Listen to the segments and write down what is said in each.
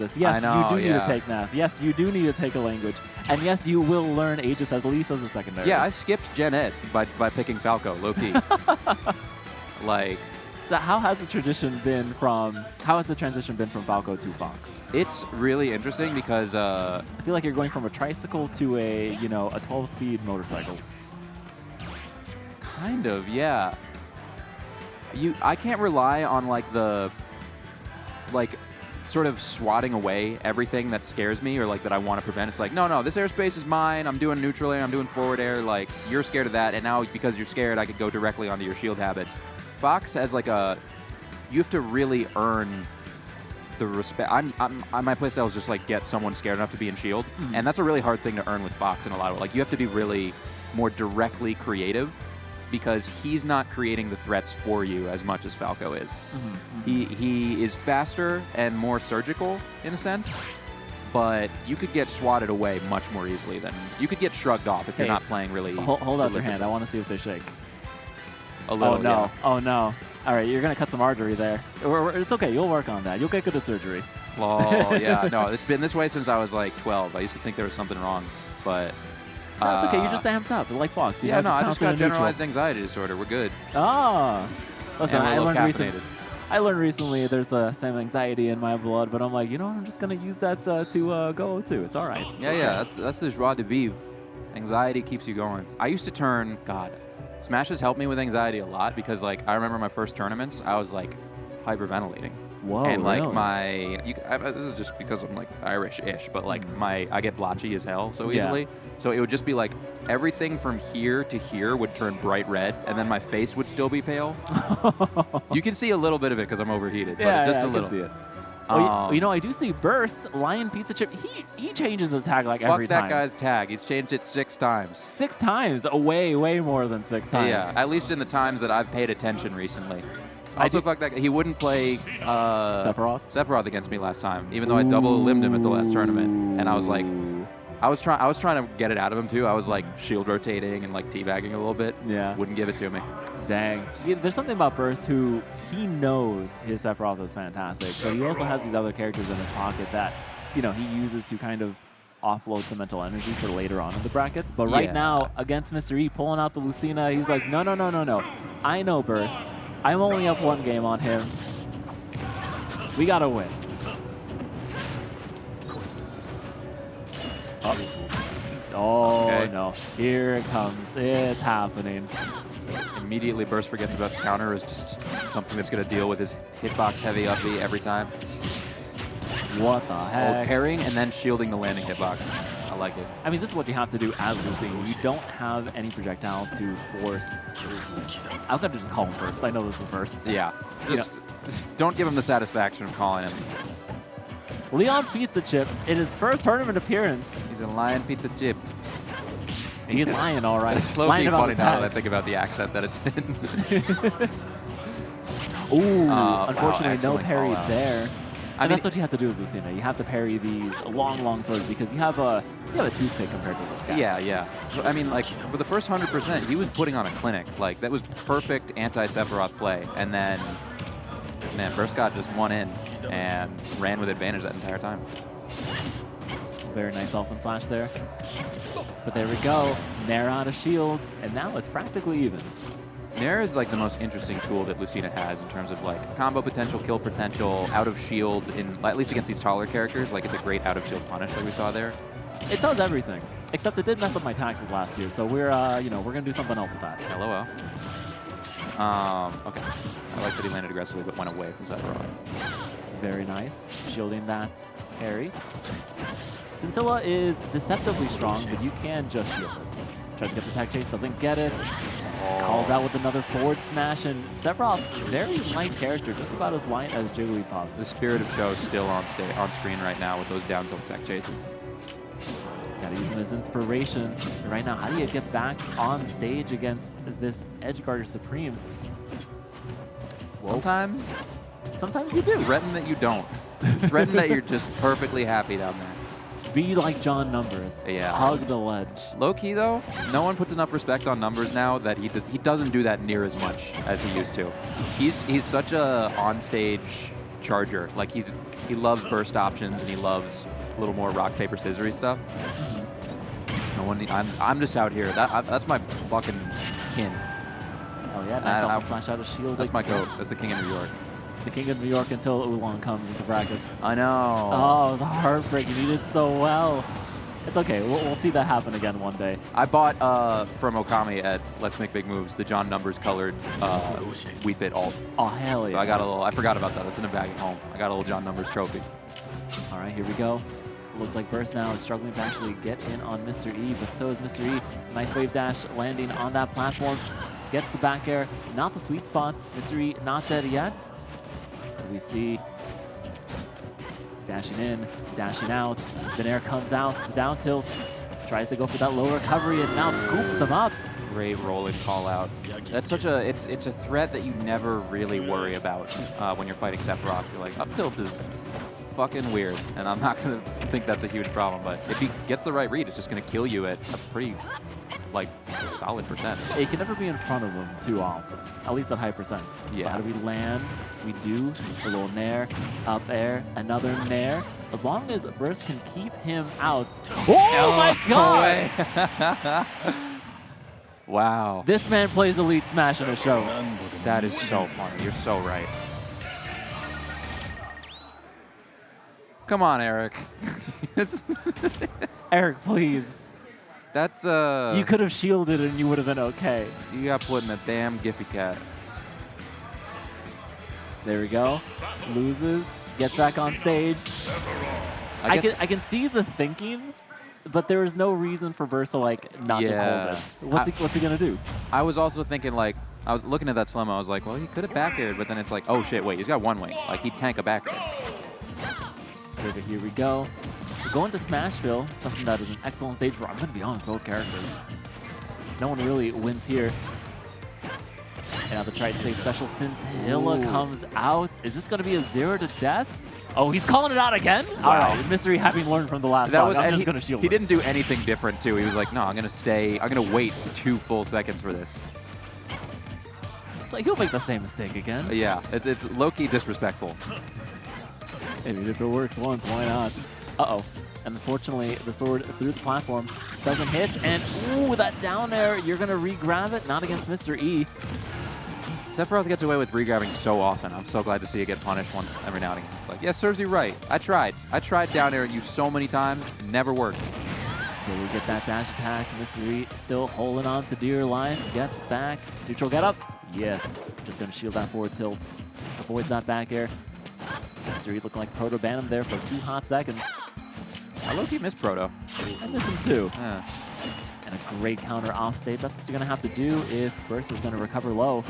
this. Yes, I know, you do need yeah. to take math. Yes, you do need to take a language. And yes, you will learn Aegis at least as a secondary. Yeah, I skipped Gen Ed by picking Falco, low-key. Like... How has the transition been from Falco to Fox? It's really interesting because... I feel like you're going from a tricycle to a 12-speed motorcycle. Kind of, yeah. I can't rely on sort of swatting away everything that scares me or that I want to prevent. It's like, no, this airspace is mine. I'm doing neutral air. I'm doing forward air. Like, you're scared of that, and now because you're scared, I could go directly onto your shield habits. Fox has you have to really earn the respect. My playstyle is just get someone scared enough to be in shield, and that's a really hard thing to earn with Fox in a lot of you have to be really more directly creative. Because he's not creating the threats for you as much as Falco is. He is faster and more surgical in a sense, but you could get swatted away much more easily than you could get shrugged off if you're not playing really. Hold out your hand. I want to see if they shake. A little. Oh no! Yeah. Oh no! All right, you're gonna cut some artery there. It's okay. You'll work on that. You'll get good at surgery. Oh yeah. No, it's been this way since I was 12. I used to think there was something wrong, but. No, it's okay. You're just amped up, like Fox. Yeah, no, I just got generalized anxiety disorder. We're good. Ah, listen, I learned recently there's some anxiety in my blood, but I'm like, I'm just gonna use that to go too. It's all right. Yeah. That's the joie de vivre. Anxiety keeps you going. I used to turn. God, Smash has helped me with anxiety a lot because I remember my first tournaments, I was hyperventilating. Whoa, and really? this is just because I'm Irish-ish, but I get blotchy as hell so easily. So it would just be everything from here to here would turn bright red, and then my face would still be pale. You can see a little bit of it because I'm overheated, but just a little. I can see it. I do see Burst, Lion Pizza Chip. He changes his tag every time. Fuck that guy's tag. He's changed it 6 times. 6 times? Way more than 6 times. Yeah, at least in the times that I've paid attention recently. Also, fuck that guy. He wouldn't play Sephiroth against me last time, even though I double limbed him at the last tournament. And I was I was trying to get it out of him too. I was shield rotating and teabagging a little bit. Yeah. Wouldn't give it to me. Dang. There's something about Burst who he knows his Sephiroth is fantastic, but he also has these other characters in his pocket that he uses to kind of offload some mental energy for later on in the bracket. But right now, against Mr. E, pulling out the Lucina, he's like, no. I know Burst. I'm only up 1 game on him. We gotta win. No. Here it comes. It's happening. Immediately Burst forgets about the counter is just something that's going to deal with his hitbox heavy up B every time. What the heck? Parrying and then shielding the landing hitbox. I like it. I mean, this is what you have to do as Lucina. You don't have any projectiles to force. I'm going to just call him Burst. I know this is Burst. Yeah. Just don't give him the satisfaction of calling him. Leon Pizza Chip in his first tournament appearance. He's a Lion Pizza Chip. He's lying, all right. It's slowly funny now that I think about the accent that it's in. Unfortunately, no parry there. And that's what you have to do as Lucina. You have to parry these long swords because you have a toothpick compared to this guy. Yeah. I mean, for the first 100%, he was putting on a clinic. That was perfect anti-Sephiroth play. And then, man, Burst God just won in and ran with advantage that entire time. Very nice Dolphin Slash there. But there we go. Nair out of shield, and now it's practically even. Nair is the most interesting tool that Lucina has in terms of combo potential, kill potential, out of shield, at least against these taller characters. It's a great out of shield punish that we saw there. It does everything, except it did mess up my taxes last year, so we're gonna do something else with that. LOL. Okay. I like that he landed aggressively but went away from Sephiroth. Very nice. Shielding that parry. Scintilla is deceptively strong, but you can just shield it. Tries to get the tech chase, doesn't get it. Calls out with another forward smash, and Sephiroth, very light character, just about as light as Jigglypuff. The spirit of show is still on screen right now with those down tilt tech chases. Gotta use him as inspiration. And right now, how do you get back on stage against this Edgeguarder Supreme? Sometimes you do. Threaten that you don't. Threaten that you're just perfectly happy down there. Be like John Numbers. Yeah. Hug the ledge. Low-key, though, no one puts enough respect on Numbers now that he doesn't do that near as much as he used to. He's such a on-stage charger. Like he loves burst options and he loves a little more rock paper scissory stuff. No one, I'm just out here. That's my fucking kin. Oh yeah, nice double slash out of shield. That's my goat. That's the king of New York. The king of New York until Ulan comes into brackets. I know. Oh, it was a heartbreaking. He did so well. It's okay. We'll see that happen again one day. I bought from Okami at Let's Make Big Moves the John Numbers colored We Fit Alt. Oh, hell yeah. So I got a little, I forgot about that. It's in a bag at home. I got a little John Numbers trophy. All right, here we go. Looks like Burst now is struggling to actually get in on Mr. E, but so is Mr. E. Nice wave dash landing on that platform. Gets the back air, not the sweet spot. Mr. E not dead yet. We see dashing in, dashing out. Then air comes out, the down tilt. Tries to go for that low recovery and now scoops him up. Great rolling call out. That's such a, it's a threat that you never really worry about when you're fighting Sephiroth. You're like, up tilt is fucking weird, and I'm not going to think that's a huge problem, but if he gets the right read, it's just going to kill you at a pretty, like, solid percent. It can never be in front of him too often, at least at high percents. Yeah. How do we land? We do. A little nair, up air, another nair. As long as Burst can keep him out. Oh my god! Wow. This man plays Elite Smash in a show. That is so funny. You're so right. Come on, Eric. Eric, please. That's You could have shielded and you would have been okay. You got put in a damn Giphy cat. There we go. Loses. Gets back on stage. I can see the thinking, but there is no reason for Burst to like not just hold it. What's he gonna do? I was also thinking like I was looking at that slow-mo. I was like, well, he could have back aired, but then it's like, oh shit, wait, he's got one wing. Like he'd tank a back air. Here we go. We're going to Smashville, something that is an excellent stage for, I'm going to be honest, both characters. No one really wins here. And now the Tri-State Special Scintilla comes out. Is this going to be a 0 to death? Oh, he's calling it out again? Wow. All right, Mystery having learned from the last time. I'm just going to shield He didn't do anything different, too. He was like, no, I'm going to wait 2 full seconds for this. It's like, he'll make the same mistake again. Yeah, it's low-key disrespectful. I mean, if it works once, why not? Uh-oh. And unfortunately, the sword through the platform doesn't hit. And, ooh, that down air, you're going to re-grab it. Not against Mr. E. Sephiroth gets away with re-grabbing so often. I'm so glad to see it get punished once every now and again. It's like, yeah, serves you right. I tried down air you so many times. It never worked. Will we get that dash attack? Mr. E still holding on to dear life. Gets back. Neutral get up. Yes. Just going to shield that forward tilt. Avoids that back air. Mr. E looking like Proto banned him there for 2 hot seconds. I low-key miss Proto. I miss him too. Yeah. And a great counter off stage. That's what you're going to have to do if Burst is going to recover low.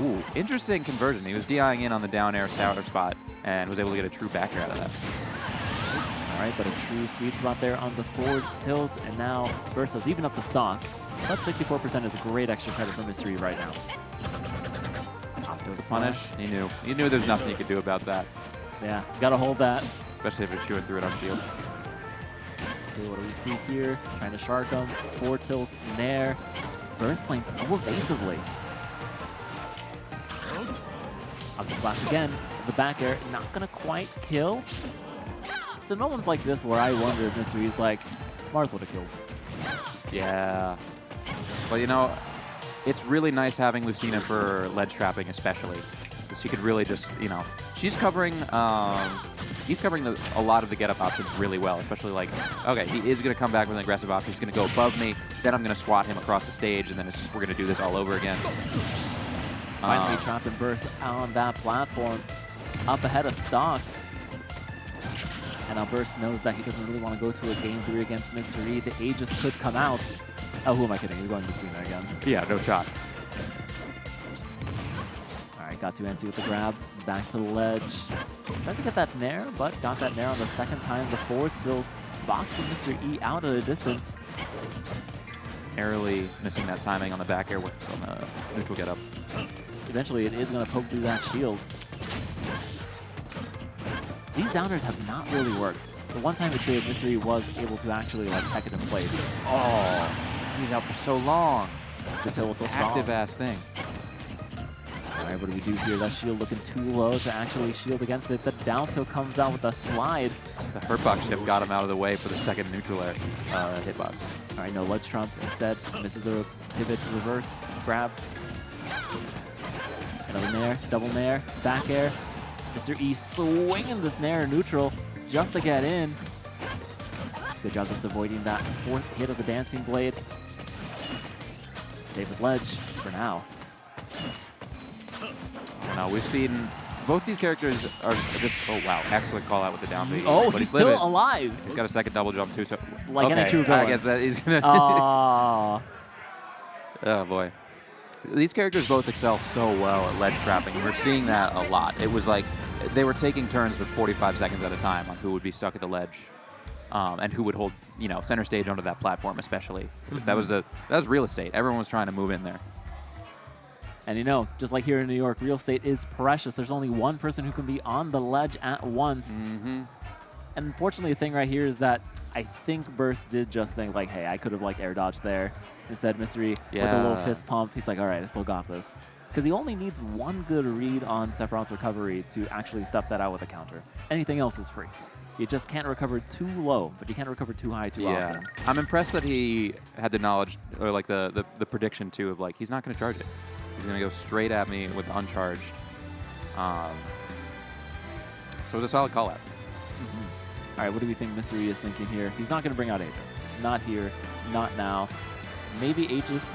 Ooh, interesting conversion. He was DIing in on the down air sour spot and was able to get a true back air out of that. All right, but a true sweet spot there on the forward tilt. And now Burst has even up the stocks. That 64% is a great extra credit for Mystery right now. Punish. He knew there's nothing he could do about that. Yeah, gotta hold that. Especially if you're chewing through it on shield. Okay, what do we see here? Trying to shark him. Forward tilt, nair. Burst playing so evasively. Up the slash again. The back air, not gonna quite kill. It's in moments like this where I wonder if Mr. E's like, Marth would have killed. Yeah. But you know, it's really nice having Lucina for ledge trapping, especially. Because she could really just, you know, she's covering, he's covering a lot of the get-up options really well, especially like, okay, he is going to come back with an aggressive option. He's going to go above me, then I'm going to swat him across the stage, and then it's just, we're going to do this all over again. Finally trapping Burst on that platform, up ahead of stock. And now Burst knows that he doesn't really want to go to a game 3 against Mr. E. The Aegis could come out. Oh, who am I kidding? He's going to Lucina again. Yeah, no shot. All right, got to NC with the grab. Back to the ledge. Tries to get that nair, but got that nair on the second time. The forward tilt boxing Mr. E out at a distance. Narrowly missing that timing on the back air with some neutral get up. Eventually, it is going to poke through that shield. These downers have not really worked. The one time it did, Mystery was able to actually like tech it in place. Oh, he's out for so long. Scintilla was so strong. Active ass thing. All right, what do we do here? That shield looking too low to actually shield against it. The down tilt comes out with a slide. The hurtbox shift got him out of the way for the second neutral air hitbox. All right, no ledge trump. Instead, misses the pivot reverse grab. Another nair, double nair, back air. Mr. E swinging this nair neutral just to get in. Good job just avoiding that fourth hit of the dancing blade. Save with ledge for now. Oh, no, we've seen both these characters are just, oh wow, excellent call out with the down B. Oh, but he's living. still alive. He's got a second double jump too, so. Like okay, any true villain. I guess that he's gonna. Oh. Oh boy. These characters both excel so well at ledge trapping. We're seeing that a lot. It was like they were taking turns with 45 seconds at a time on who would be stuck at the ledge. And who would hold, you know, center stage onto that platform, especially. That was real estate. Everyone was trying to move in there. And you know, just like here in New York, real estate is precious. There's only one person who can be on the ledge at once. And unfortunately, the thing right here is that I think Burst did just think like, hey, I could have like air dodged there. Instead, Mystery with a little fist pump, he's like, all right, I still got this. Because he only needs one good read on Sephiroth's recovery to actually stuff that out with a counter. Anything else is free. You just can't recover too low, but you can't recover too high too often. I'm impressed that he had the knowledge, or like the prediction too, of like, he's not going to charge it. He's going to go straight at me with uncharged. So it was a solid call out. All right, what do we think Mystery is thinking here? He's not going to bring out Aegis. Not here, not now. Maybe Aegis,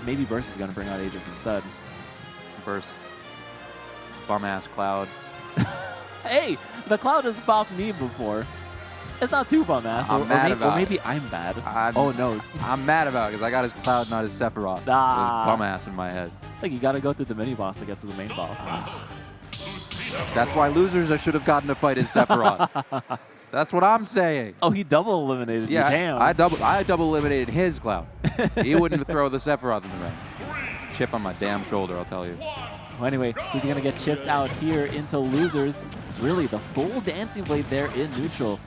maybe Burst is going to bring out Aegis instead. Burst, bum-ass Cloud. Hey, the Cloud has bopped me before. It's not too bum-ass. Or maybe I'm bad. Oh, no. I'm mad about it because I got his Cloud, not his Sephiroth. It was bum-ass in my head. Like, you got to go through the mini-boss to get to the main boss. That's why losers should have gotten to fight his Sephiroth. That's what I'm saying. Oh, he double eliminated you. Damn. I double eliminated his Cloud. He wouldn't throw the Sephiroth in the ring. Chip on my damn shoulder, I'll tell you. Well, anyway, who's going to get chipped out here into losers? Really, the full dancing blade there in neutral.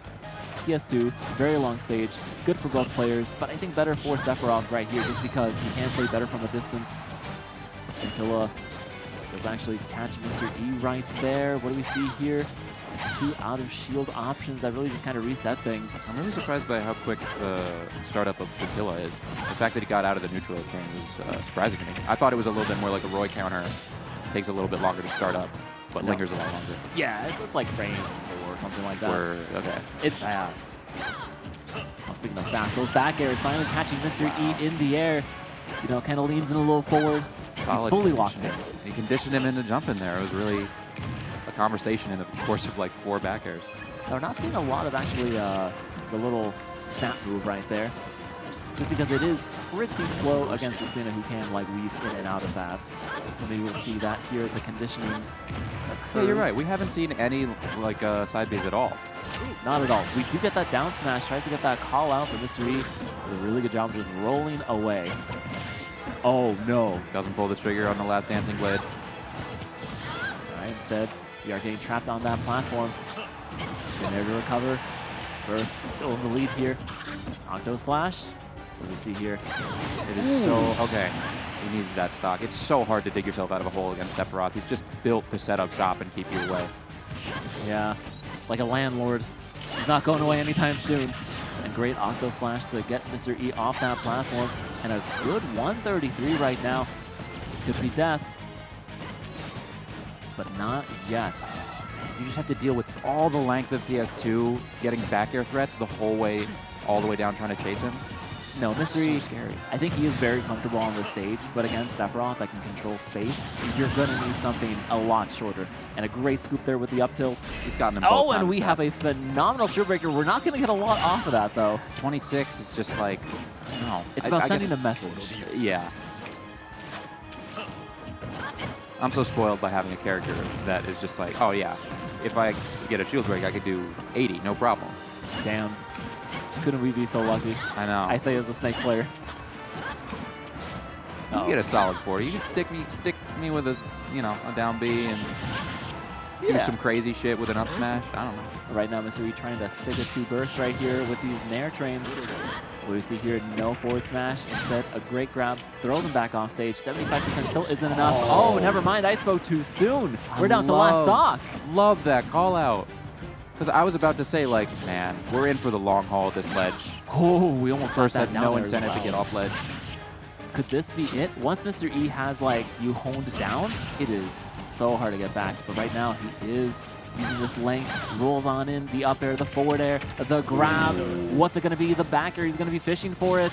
PS2, very long stage, good for both players, but I think better for Sephiroth right here just because he can play better from a distance. Scintilla does actually catch Mr. E right there. What do we see here? 2 out of shield options that really just kind of reset things. I'm really surprised by how quick the startup of Scintilla is. The fact that he got out of the neutral chain was surprising to me. I thought it was a little bit more like a Roy counter. Takes a little bit longer to start up, but lingers a lot longer. Yeah, it's like frame 4 or something like that. Okay. It's fast. Well, speaking of fast, those back airs finally catching Mr. E in the air. You know, kind of leans in a little forward. He's fully locked in. He conditioned him into jumping there. It was really a conversation in the course of like 4 back airs. So we're not seeing a lot of actually the little snap move right there. Just because it is pretty slow against Lucina, who can like weave in and out of that. And maybe we'll see that here as the conditioning occurs. Yeah, you're right. We haven't seen any like side Bs at all. Not at all. We do get that down smash, tries to get that call out, but Mr. E does a really good job of just rolling away. Oh no. Doesn't pull the trigger on the last dancing blade. All right, instead, we are getting trapped on that platform. Getting there to recover. Burst still in the lead here. Octo Slash. What do we see here? It is so, okay, you needed that stock. It's so hard to dig yourself out of a hole against Sephiroth. He's just built to set up shop and keep you away. Yeah, like a landlord. He's not going away anytime soon. And great Octo Slash to get Mr. E off that platform. And a good 133 right now. This could be death. But not yet. You just have to deal with all the length of PS2, getting back air threats the whole way, all the way down trying to chase him. No, Mystery, so scary. I think he is very comfortable on the stage, but against Sephiroth that can control space, you're going to need something a lot shorter. And a great scoop there with the up tilt. He's gotten him Oh, and we have a phenomenal shield breaker. We're not going to get a lot off of that, though. 26 is just like, no. It's about sending a message. Yeah. I'm so spoiled by having a character that is just like, oh yeah, if I get a shield break, I could do 80, no problem. Damn. Couldn't we be so lucky? I know. I say as a Snake player. You get a solid 40. You can stick me with a, you know, a down B and do some crazy shit with an up smash. I don't know. Right now, Mystery trying to stick a 2 burst right here with these Nair trains. We see here no forward smash. Instead, a great grab. Throws him back off stage. 75% still isn't enough. Oh, never mind. I spoke too soon. We're down to last stock. Love that call out. Because I was about to say, like, man, we're in for the long haul at this ledge. Oh, we almost First got had that no down incentive there to as get well. off ledge. Could this be it? Once Mr. E has, like, you honed down, it is so hard to get back. But right now, he is using this length, rolls on in, the up air, the forward air, the grab. What's it going to be? The back air, he's going to be fishing for it.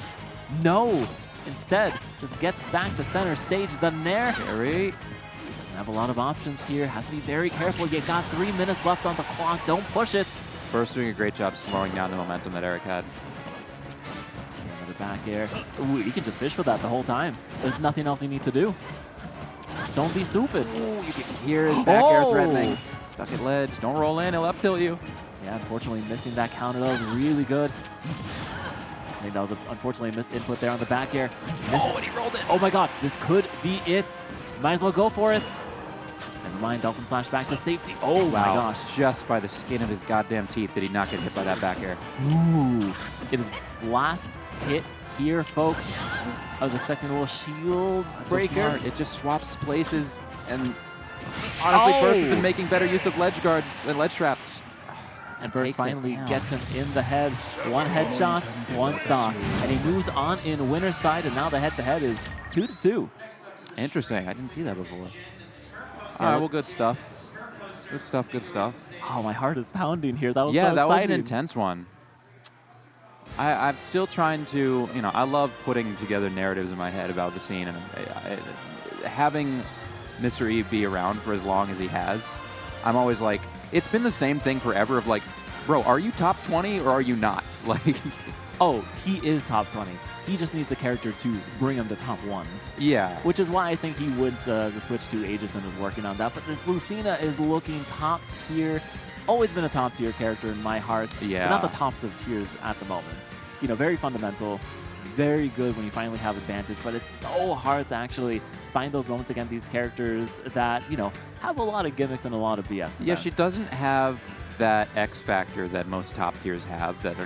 No. Instead, just gets back to center stage. The Nair. Scary. Doesn't have a lot of options here. Has to be very careful. You got 3 minutes left on the clock. Don't push it. First doing a great job slowing down the momentum that Eric had. Another back air. Ooh, you can just fish for that the whole time. There's nothing else you need to do. Don't be stupid. Ooh, you can hear his back air threatening. Stuck at ledge. Don't roll in. He'll up tilt you. Yeah, unfortunately missing that counter. That was really good. I think that was unfortunately a missed input there on the back air. And he rolled it. Oh my god, this could be it. Might as well go for it. Never mind, Dolphin Slash back to safety. Oh my gosh. Just by the skin of his goddamn teeth did he not get hit by that back air. Ooh. It is last hit here, folks. I was expecting a little shield breaker. So it just swaps places, and honestly, Burst has been making better use of ledge guards and ledge traps. And Burst finally gets him in the head. 1 headshot, 1 stock. And he moves on in winner's side, and now the head-to-head is 2-2. Interesting. I didn't see that before. All right, well, good stuff. Good stuff, good stuff. Oh, my heart is pounding here. That was yeah, so that exciting. was an intense one. I'm still trying to, you know, I love putting together narratives in my head about the scene, and having Mr. E be around for as long as he has, I'm always like, it's been the same thing forever of like, bro, are you top 20 or are you not? Like, oh, he is top 20. He just needs a character to bring him to top 1. Yeah. Which is why I think he would, the switch to Aegis and is working on that. But this Lucina is looking top tier. Always been a top tier character in my heart. Yeah. But not the tops of tiers at the moment. You know, very fundamental, very good when you finally have advantage, but it's so hard to actually find those moments against these characters that, you know, have a lot of gimmicks and a lot of BS. Yeah, she doesn't have that X factor that most top tiers have that are